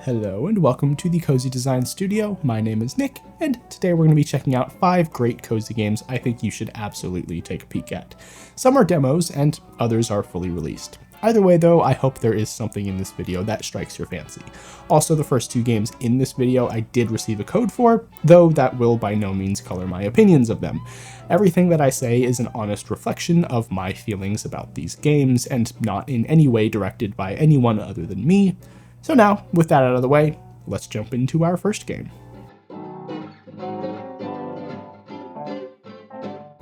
Hello and welcome to the Cozy Design Studio. My name is Nick, and today we're going to be checking out 5 great cozy games I think you should absolutely take a peek at. Some are demos, and others are fully released. Either way though, I hope there is something in this video that strikes your fancy. Also, the first 2 games in this video I did receive a code for, though that will by no means color my opinions of them. Everything that I say is an honest reflection of my feelings about these games, and not in any way directed by anyone other than me. So now, with that out of the way, let's jump into our first game.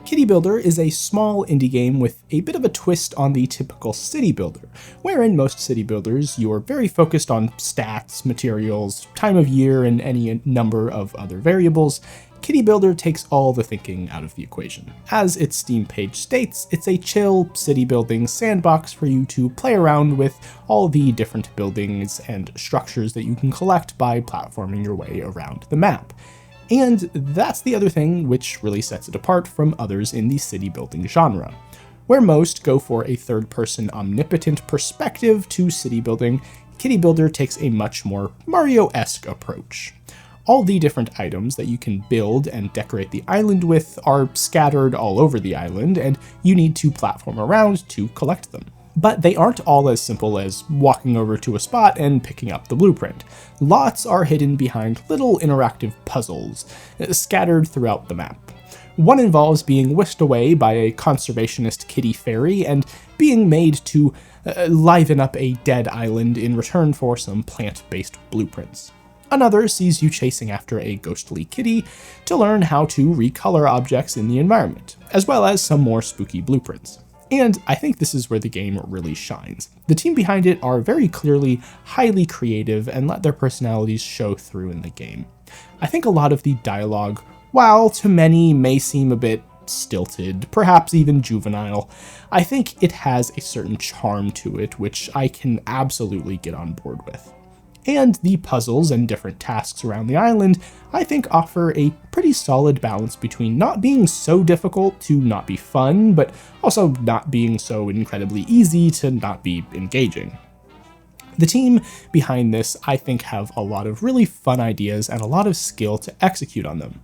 Kitty Builder is a small indie game with a bit of a twist on the typical city builder, where in most city builders you're very focused on stats, materials, time of year, and any number of other variables. Kitty Builder takes all the thinking out of the equation. As its Steam page states, it's a chill city building sandbox for you to play around with all the different buildings and structures that you can collect by platforming your way around the map. And that's the other thing which really sets it apart from others in the city building genre. Where most go for a third-person omnipotent perspective to city building, Kitty Builder takes a much more Mario-esque approach. All the different items that you can build and decorate the island with are scattered all over the island, and you need to platform around to collect them. But they aren't all as simple as walking over to a spot and picking up the blueprint. Lots are hidden behind little interactive puzzles, scattered throughout the map. One involves being whisked away by a conservationist kitty fairy and being made to liven up a dead island in return for some plant-based blueprints. Another sees you chasing after a ghostly kitty to learn how to recolor objects in the environment, as well as some more spooky blueprints. And I think this is where the game really shines. The team behind it are very clearly highly creative and let their personalities show through in the game. I think a lot of the dialogue, while to many may seem a bit stilted, perhaps even juvenile, I think it has a certain charm to it which I can absolutely get on board with. And the puzzles and different tasks around the island, I think offer a pretty solid balance between not being so difficult to not be fun, but also not being so incredibly easy to not be engaging. The team behind this, I think, have a lot of really fun ideas and a lot of skill to execute on them.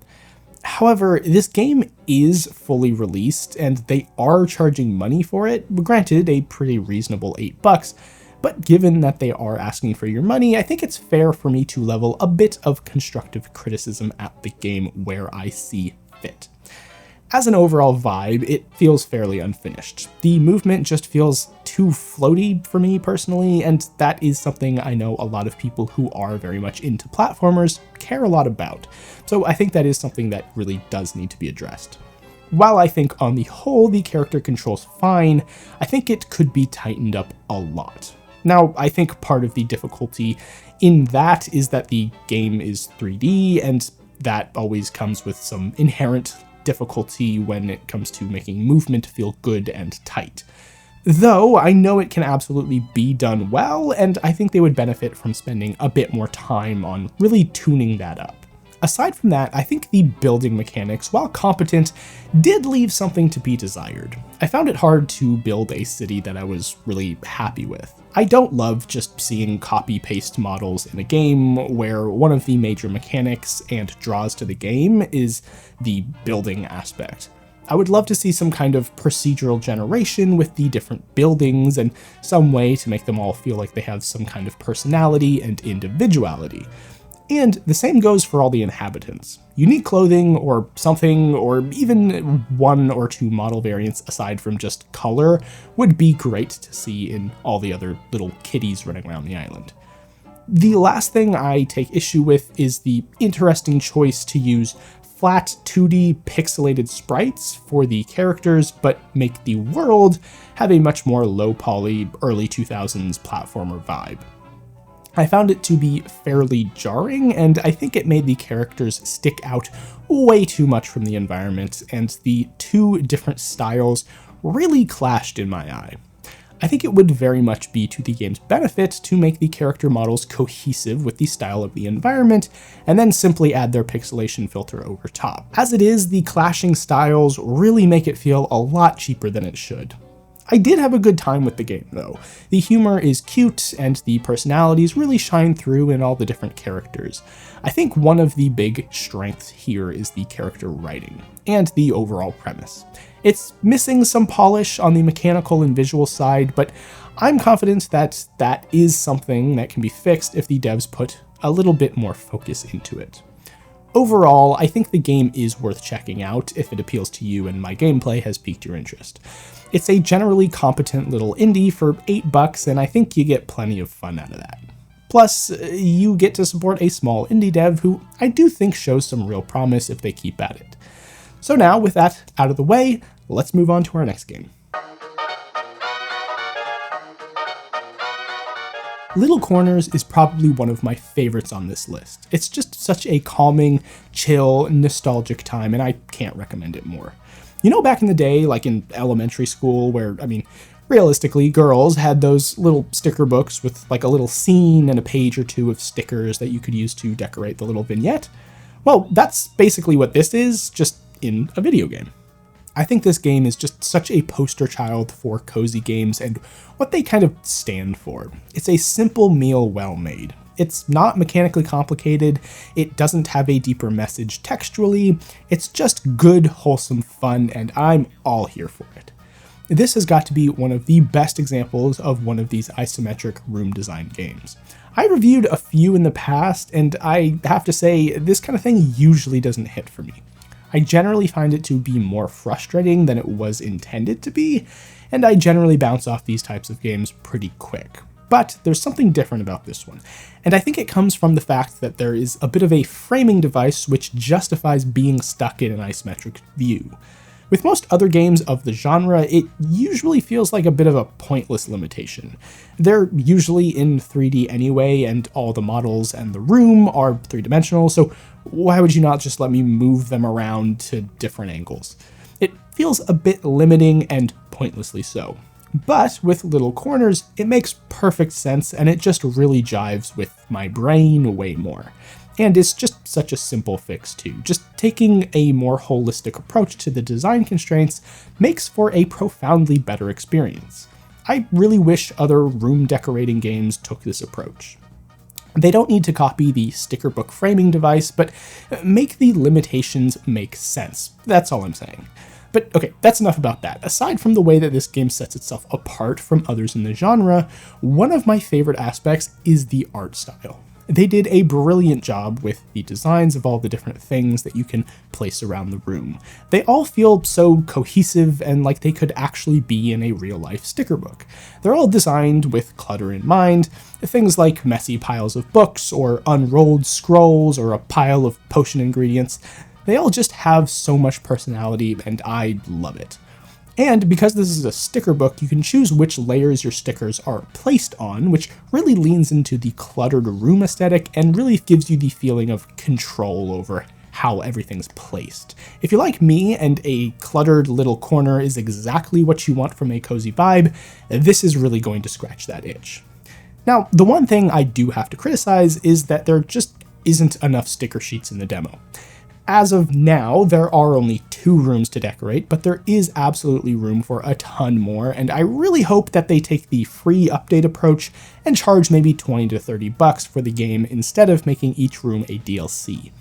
However, this game is fully released, and they are charging money for it, granted a pretty reasonable $8, but given that they are asking for your money, I think it's fair for me to level a bit of constructive criticism at the game where I see fit. As an overall vibe, it feels fairly unfinished. The movement just feels too floaty for me personally, and that is something I know a lot of people who are very much into platformers care a lot about. So I think that is something that really does need to be addressed. While I think on the whole the character control's fine, I think it could be tightened up a lot. Now, I think part of the difficulty in that is that the game is 3D, and that always comes with some inherent difficulty when it comes to making movement feel good and tight. Though I know it can absolutely be done well, and I think they would benefit from spending a bit more time on really tuning that up. Aside from that, I think the building mechanics, while competent, did leave something to be desired. I found it hard to build a city that I was really happy with. I don't love just seeing copy-paste models in a game where one of the major mechanics and draws to the game is the building aspect. I would love to see some kind of procedural generation with the different buildings and some way to make them all feel like they have some kind of personality and individuality. And the same goes for all the inhabitants. Unique clothing or something, or even 1 or 2 model variants aside from just color, would be great to see in all the other little kitties running around the island. The last thing I take issue with is the interesting choice to use flat 2D pixelated sprites for the characters, but make the world have a much more low-poly, early 2000s platformer vibe. I found it to be fairly jarring, and I think it made the characters stick out way too much from the environment, and the 2 different styles really clashed in my eye. I think it would very much be to the game's benefit to make the character models cohesive with the style of the environment, and then simply add their pixelation filter over top. As it is, the clashing styles really make it feel a lot cheaper than it should. I did have a good time with the game, though. The humor is cute, and the personalities really shine through in all the different characters. I think one of the big strengths here is the character writing, and the overall premise. It's missing some polish on the mechanical and visual side, but I'm confident that that is something that can be fixed if the devs put a little bit more focus into it. Overall, I think the game is worth checking out if it appeals to you and my gameplay has piqued your interest. It's a generally competent little indie for $8, and I think you get plenty of fun out of that. Plus, you get to support a small indie dev who I do think shows some real promise if they keep at it. So now, with that out of the way, let's move on to our next game. Little Corners is probably one of my favorites on this list. It's just such a calming, chill, nostalgic time, and I can't recommend it more. You know, back in the day, like in elementary school, where, realistically, girls had those little sticker books with like a little scene and a page or two of stickers that you could use to decorate the little vignette? Well, that's basically what this is, just in a video game. I think this game is just such a poster child for cozy games and what they kind of stand for. It's a simple meal well made. It's not mechanically complicated, it doesn't have a deeper message textually, it's just good, wholesome fun, and I'm all here for it. This has got to be one of the best examples of one of these isometric room design games. I reviewed a few in the past, and I have to say, this kind of thing usually doesn't hit for me. I generally find it to be more frustrating than it was intended to be, and I generally bounce off these types of games pretty quick. But there's something different about this one, and I think it comes from the fact that there is a bit of a framing device which justifies being stuck in an isometric view. With most other games of the genre, it usually feels like a bit of a pointless limitation. They're usually in 3D anyway, and all the models and the room are three-dimensional, so why would you not just let me move them around to different angles? It feels a bit limiting and pointlessly so. But with Little Corners, it makes perfect sense, and it just really jives with my brain way more. And it's just such a simple fix too. Just taking a more holistic approach to the design constraints makes for a profoundly better experience. I really wish other room decorating games took this approach. They don't need to copy the sticker book framing device, but make the limitations make sense. That's all I'm saying. But okay, that's enough about that. Aside from the way that this game sets itself apart from others in the genre, one of my favorite aspects is the art style. They did a brilliant job with the designs of all the different things that you can place around the room. They all feel so cohesive and like they could actually be in a real-life sticker book. They're all designed with clutter in mind, things like messy piles of books, or unrolled scrolls, or a pile of potion ingredients. They all just have so much personality, and I love it. And because this is a sticker book, you can choose which layers your stickers are placed on, which really leans into the cluttered room aesthetic and really gives you the feeling of control over how everything's placed. If you're like me and a cluttered little corner is exactly what you want from a cozy vibe, this is really going to scratch that itch. Now, the one thing I do have to criticize is that there just isn't enough sticker sheets in the demo. As of now, there are only 2 rooms to decorate, but there is absolutely room for a ton more, and I really hope that they take the free update approach and charge maybe $20 to $30 for the game instead of making each room a DLC.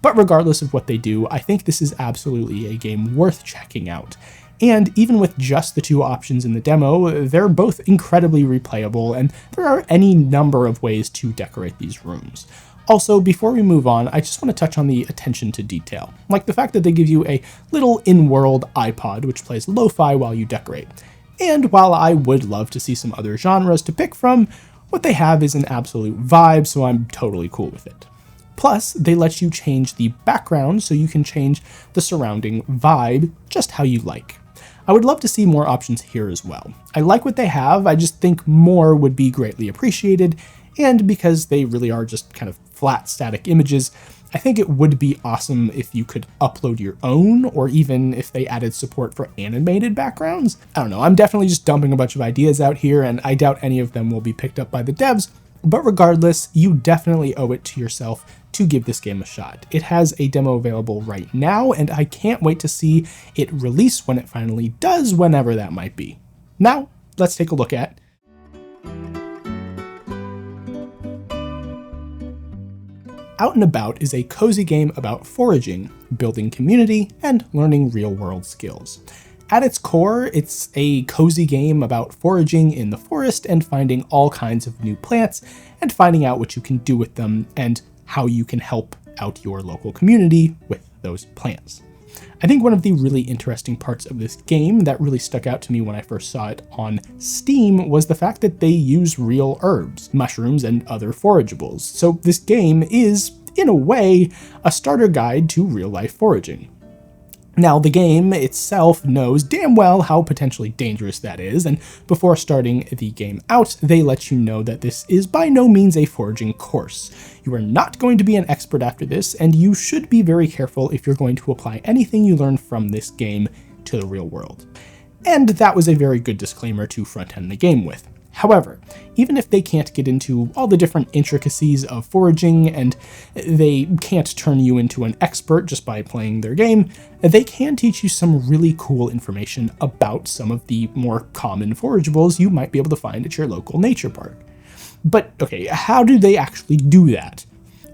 But regardless of what they do, I think this is absolutely a game worth checking out. And even with just the 2 options in the demo, they're both incredibly replayable, and there are any number of ways to decorate these rooms. Also, before we move on, I just want to touch on the attention to detail, like the fact that they give you a little in-world iPod which plays lo-fi while you decorate. And while I would love to see some other genres to pick from, what they have is an absolute vibe, so I'm totally cool with it. Plus, they let you change the background so you can change the surrounding vibe just how you like. I would love to see more options here as well. I like what they have, I just think more would be greatly appreciated, and because they really are just kind of flat static images, I think it would be awesome if you could upload your own, or even if they added support for animated backgrounds. I don't know, I'm definitely just dumping a bunch of ideas out here, and I doubt any of them will be picked up by the devs, but regardless, you definitely owe it to yourself to give this game a shot. It has a demo available right now, and I can't wait to see it release when it finally does, whenever that might be. Now, let's take a look at Out and About is a cozy game about foraging, building community, and learning real-world skills. At its core, it's a cozy game about foraging in the forest and finding all kinds of new plants and finding out what you can do with them and how you can help out your local community with those plants. I think one of the really interesting parts of this game that really stuck out to me when I first saw it on Steam was the fact that they use real herbs, mushrooms, and other forageables. So this game is, in a way, a starter guide to real-life foraging. Now, the game itself knows damn well how potentially dangerous that is, and before starting the game out, they let you know that this is by no means a foraging course. You are not going to be an expert after this, and you should be very careful if you're going to apply anything you learn from this game to the real world. And that was a very good disclaimer to front-end the game with. However, even if they can't get into all the different intricacies of foraging and they can't turn you into an expert just by playing their game, they can teach you some really cool information about some of the more common forageables you might be able to find at your local nature park. But okay, how do they actually do that?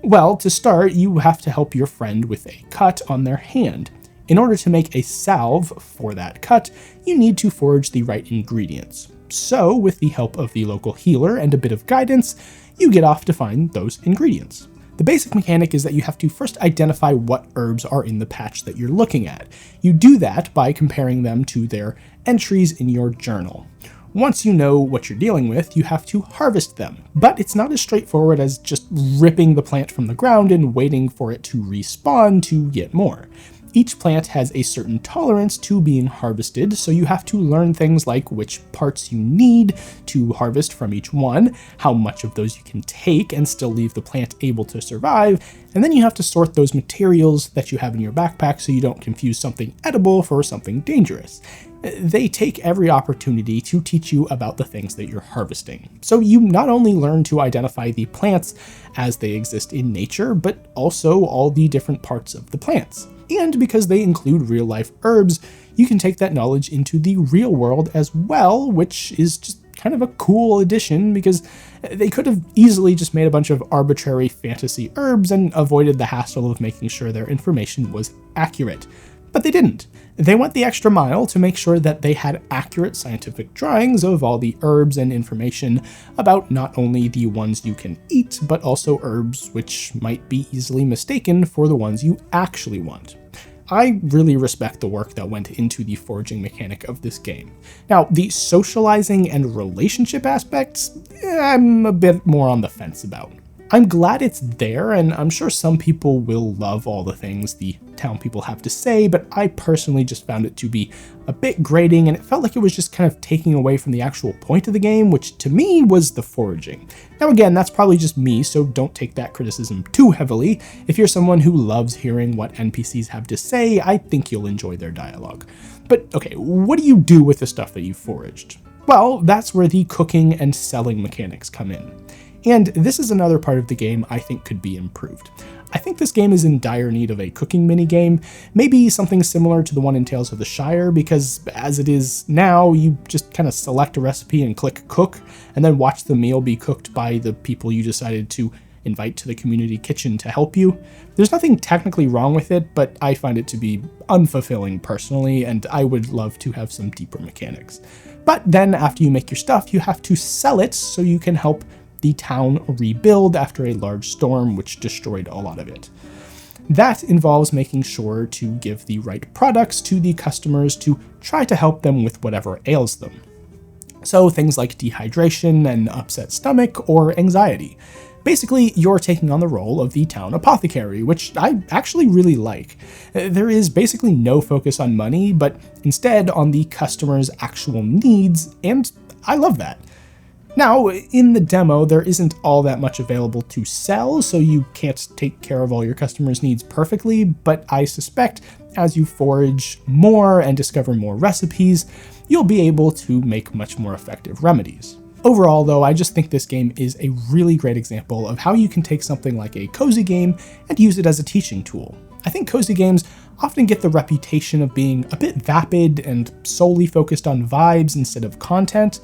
Well, to start, you have to help your friend with a cut on their hand. In order to make a salve for that cut, you need to forage the right ingredients. So, with the help of the local healer and a bit of guidance, you get off to find those ingredients. The basic mechanic is that you have to first identify what herbs are in the patch that you're looking at. You do that by comparing them to their entries in your journal. Once you know what you're dealing with, you have to harvest them. But it's not as straightforward as just ripping the plant from the ground and waiting for it to respawn to get more. Each plant has a certain tolerance to being harvested, so you have to learn things like which parts you need to harvest from each one, how much of those you can take and still leave the plant able to survive, and then you have to sort those materials that you have in your backpack so you don't confuse something edible for something dangerous. They take every opportunity to teach you about the things that you're harvesting. So you not only learn to identify the plants as they exist in nature, but also all the different parts of the plants. And because they include real-life herbs, you can take that knowledge into the real world as well, which is just kind of a cool addition because they could have easily just made a bunch of arbitrary fantasy herbs and avoided the hassle of making sure their information was accurate. But they didn't. They went the extra mile to make sure that they had accurate scientific drawings of all the herbs and information about not only the ones you can eat, but also herbs which might be easily mistaken for the ones you actually want. I really respect the work that went into the foraging mechanic of this game. Now, the socializing and relationship aspects, I'm a bit more on the fence about. I'm glad it's there, and I'm sure some people will love all the things the town people have to say, but I personally just found it to be a bit grating, and it felt like it was just kind of taking away from the actual point of the game, which to me was the foraging. Now again, that's probably just me, so don't take that criticism too heavily. If you're someone who loves hearing what NPCs have to say, I think you'll enjoy their dialogue. But okay, what do you do with the stuff that you've foraged? Well, that's where the cooking and selling mechanics come in. And this is another part of the game I think could be improved. I think this game is in dire need of a cooking minigame, maybe something similar to the one in Tales of the Shire, because as it is now, you just kind of select a recipe and click cook, and then watch the meal be cooked by the people you decided to invite to the community kitchen to help you. There's nothing technically wrong with it, but I find it to be unfulfilling personally, and I would love to have some deeper mechanics. But then after you make your stuff, you have to sell it so you can help the town rebuild after a large storm which destroyed a lot of it. That involves making sure to give the right products to the customers to try to help them with whatever ails them. So things like dehydration, an upset stomach, or anxiety. Basically, you're taking on the role of the town apothecary, which I actually really like. There is basically no focus on money, but instead on the customer's actual needs, and I love that. Now, in the demo, there isn't all that much available to sell, so you can't take care of all your customers' needs perfectly, but I suspect as you forage more and discover more recipes, you'll be able to make much more effective remedies. Overall, though, I just think this game is a really great example of how you can take something like a cozy game and use it as a teaching tool. I think cozy games often get the reputation of being a bit vapid and solely focused on vibes instead of content,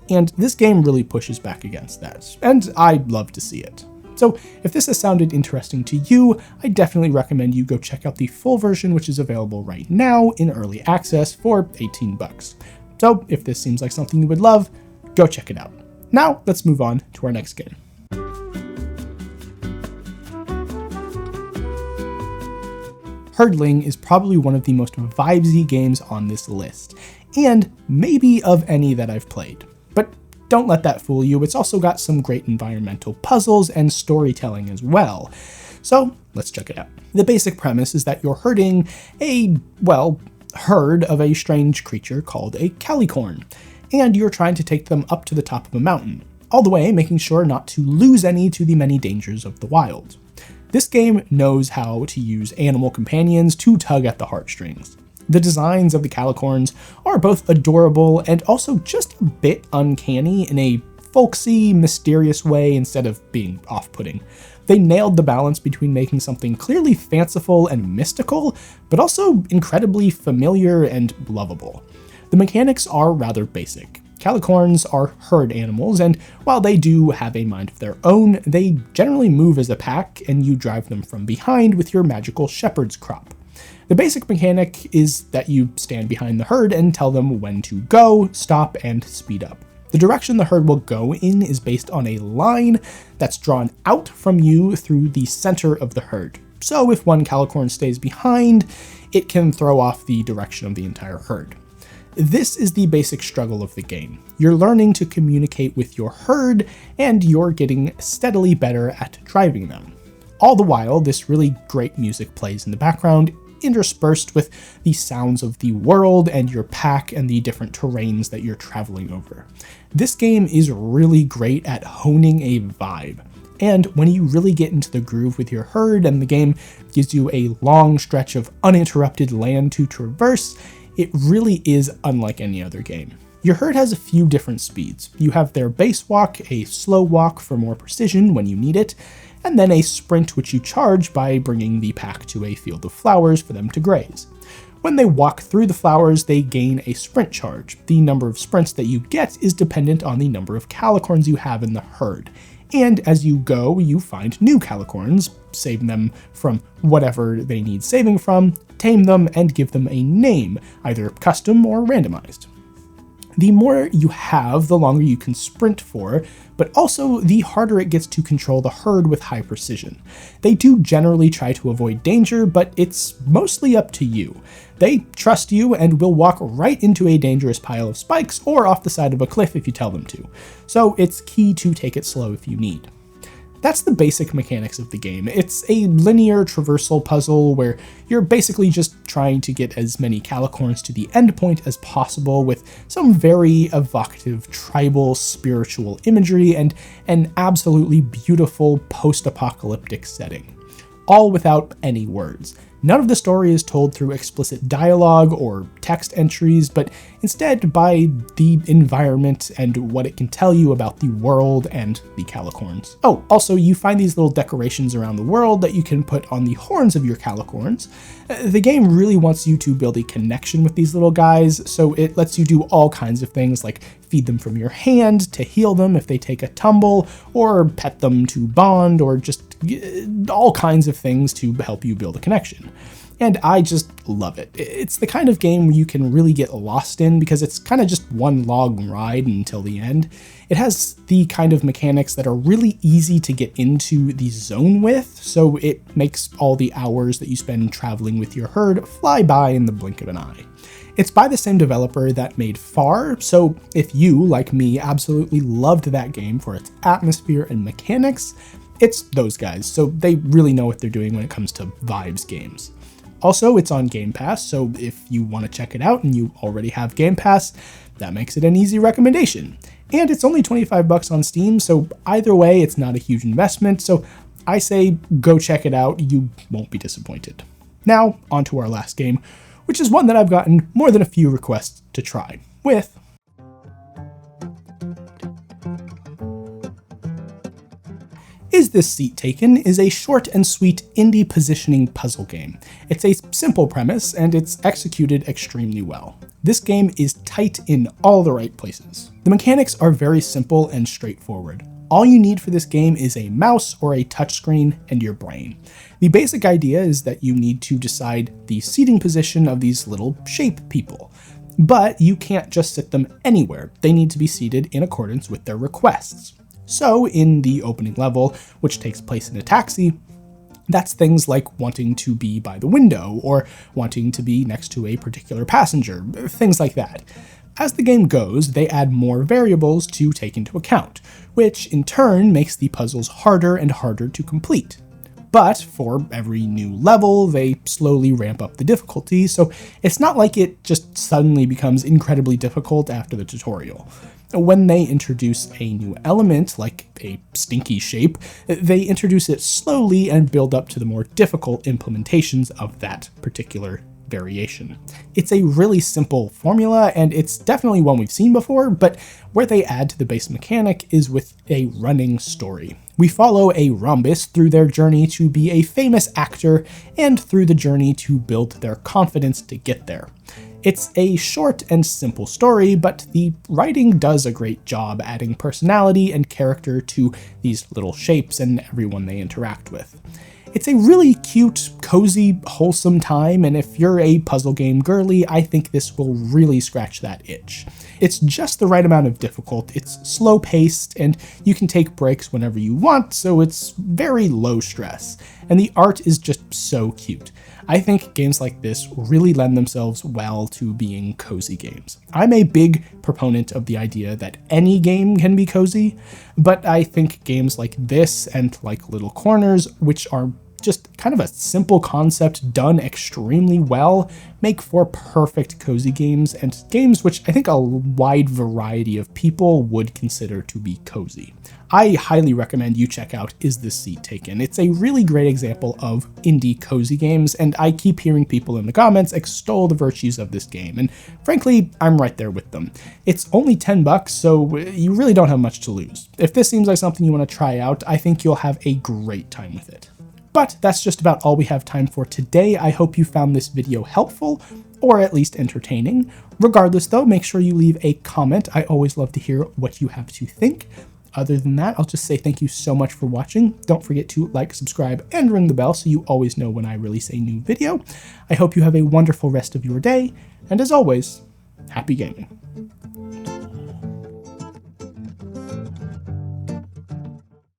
and this game really pushes back against that, and I'd love to see it. So if this has sounded interesting to you, I definitely recommend you go check out the full version, which is available right now in early access for 18 bucks. So if this seems like something you would love, go check it out. Now let's move on to our next game. Herdling is probably one of the most vibesy games on this list, and maybe of any that I've played. But don't let that fool you, it's also got some great environmental puzzles and storytelling as well. So let's check it out. The basic premise is that you're herding a, well, herd of a strange creature called a calicorn, and you're trying to take them up to the top of a mountain, all the way making sure not to lose any to the many dangers of the wild. This game knows how to use animal companions to tug at the heartstrings. The designs of the calicorns are both adorable and also just a bit uncanny in a folksy, mysterious way instead of being off-putting. They nailed the balance between making something clearly fanciful and mystical, but also incredibly familiar and lovable. The mechanics are rather basic. Calicorns are herd animals, and while they do have a mind of their own, they generally move as a pack, and you drive them from behind with your magical shepherd's crop. The basic mechanic is that you stand behind the herd and tell them when to go, stop, and speed up. The direction the herd will go in is based on a line that's drawn out from you through the center of the herd. So if one calicorn stays behind, it can throw off the direction of the entire herd. This is the basic struggle of the game. You're learning to communicate with your herd, and you're getting steadily better at driving them. All the while, this really great music plays in the background, interspersed with the sounds of the world and your pack and the different terrains that you're traveling over. This game is really great at honing a vibe. And when you really get into the groove with your herd and the game gives you a long stretch of uninterrupted land to traverse, it really is unlike any other game. Your herd has a few different speeds. You have their base walk, a slow walk for more precision when you need it, and then a sprint which you charge by bringing the pack to a field of flowers for them to graze. When they walk through the flowers, they gain a sprint charge. The number of sprints that you get is dependent on the number of calicorns you have in the herd. And as you go, you find new calicorns, save them from whatever they need saving from, tame them, and give them a name, either custom or randomized. The more you have, the longer you can sprint for, but also the harder it gets to control the herd with high precision. They do generally try to avoid danger, but it's mostly up to you. They trust you and will walk right into a dangerous pile of spikes or off the side of a cliff if you tell them to, so it's key to take it slow if you need. That's the basic mechanics of the game. It's a linear traversal puzzle where you're basically just trying to get as many calicorns to the endpoint as possible with some very evocative tribal spiritual imagery and an absolutely beautiful post-apocalyptic setting. All without any words. None of the story is told through explicit dialogue or text entries, but instead by the environment and what it can tell you about the world and the calicorns. Oh, also you find these little decorations around the world that you can put on the horns of your calicorns. The game really wants you to build a connection with these little guys, so it lets you do all kinds of things like feed them from your hand to heal them if they take a tumble, or pet them to bond, or just all kinds of things to help you build a connection. And I just love it. It's the kind of game where you can really get lost in because it's kind of just one long ride until the end. It has the kind of mechanics that are really easy to get into the zone with, so it makes all the hours that you spend traveling with your herd fly by in the blink of an eye. It's by the same developer that made Far, so if you, like me, absolutely loved that game for its atmosphere and mechanics, it's those guys, so they really know what they're doing when it comes to vibes games. Also, it's on Game Pass, so if you want to check it out and you already have Game Pass, that makes it an easy recommendation. And it's only 25 bucks on Steam, so either way, it's not a huge investment, so I say go check it out, you won't be disappointed. Now, on to our last game, which is one that I've gotten more than a few requests to try, with Is This Seat Taken is a short and sweet indie positioning puzzle game. It's a simple premise, and it's executed extremely well. This game is tight in all the right places. The mechanics are very simple and straightforward. All you need for this game is a mouse or a touchscreen and your brain. The basic idea is that you need to decide the seating position of these little shape people. But you can't just sit them anywhere. They need to be seated in accordance with their requests. So in the opening level, which takes place in a taxi, that's things like wanting to be by the window or wanting to be next to a particular passenger, things like that. As the game goes, they add more variables to take into account, which in turn makes the puzzles harder and harder to complete. But for every new level, they slowly ramp up the difficulty, so it's not like it just suddenly becomes incredibly difficult after the tutorial. When they introduce a new element, like a stinky shape, they introduce it slowly and build up to the more difficult implementations of that particular variation. It's a really simple formula, and it's definitely one we've seen before, but where they add to the base mechanic is with a running story. We follow a rhombus through their journey to be a famous actor and through the journey to build their confidence to get there. It's a short and simple story, but the writing does a great job adding personality and character to these little shapes and everyone they interact with. It's a really cute, cozy, wholesome time, and if you're a puzzle game girly, I think this will really scratch that itch. It's just the right amount of difficult, it's slow-paced, and you can take breaks whenever you want, so it's very low stress. And the art is just so cute. I think games like this really lend themselves well to being cozy games. I'm a big proponent of the idea that any game can be cozy, but I think games like this and like Little Corners, which are just kind of a simple concept done extremely well, make for perfect cozy games, and games which I think a wide variety of people would consider to be cozy. I highly recommend you check out Is This Seat Taken? It's a really great example of indie cozy games, and I keep hearing people in the comments extol the virtues of this game, and frankly, I'm right there with them. It's only $10, so you really don't have much to lose. If this seems like something you want to try out, I think you'll have a great time with it. But that's just about all we have time for today. I hope you found this video helpful, or at least entertaining. Regardless though, make sure you leave a comment. I always love to hear what you have to think. Other than that, I'll just say thank you so much for watching. Don't forget to like, subscribe, and ring the bell so you always know when I release a new video. I hope you have a wonderful rest of your day, and as always, happy gaming.